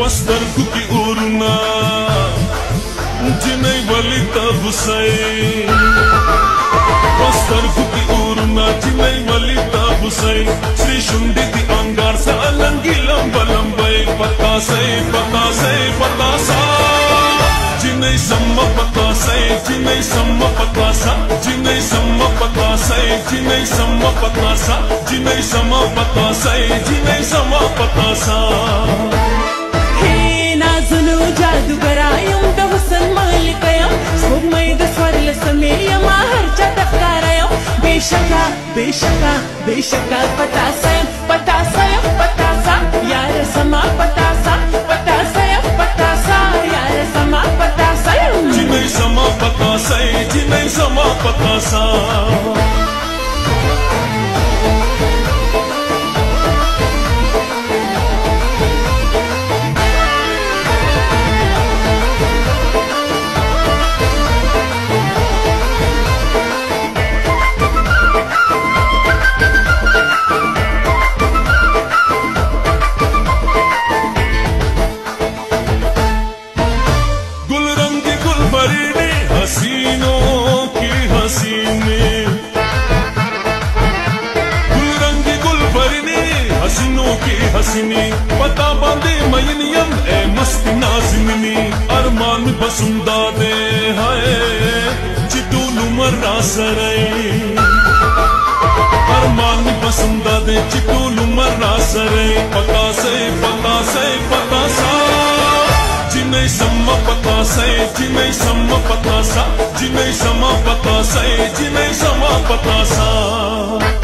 Pastor kuki urna Jinai walita Hussain Pastor kuki urna Jinai walita Hussain Sri Shunditi angar sa alangi lamba lambai Patasai patasai patasa Jinai samma patasai Jinai samma patasa Jinai samma patasai Jinai samma patasa Jinai samma patasai Jinai samma patasa नाजुनु जादूगरायम द हुसन मालिकयम सुमैद स्वरल समेयम हरचा तक्कारयम बेशका बेशका बेशका पतासयम पतासयम पतासा यार समा पतासा पतासयम पतासा यार समा पतासयम जिनै समा पतासै जिनै समा पतासा हसीनों की हसीने गुलरंगी गुलबरनी हसीनों की हसीनी पता बांधे मयनियम ए मस्ती नाज़िमनी अरमान बसुंदा दे हाय चिटूलू मर्रा सराय अरमान बसुंदा दे चिटूलू मर्रा सराय पता से पतासा जिनै सम्मा पतासै जिनै सम्मा पतासा जिनै सम्मा पतासै जिनै सम्मा पतासा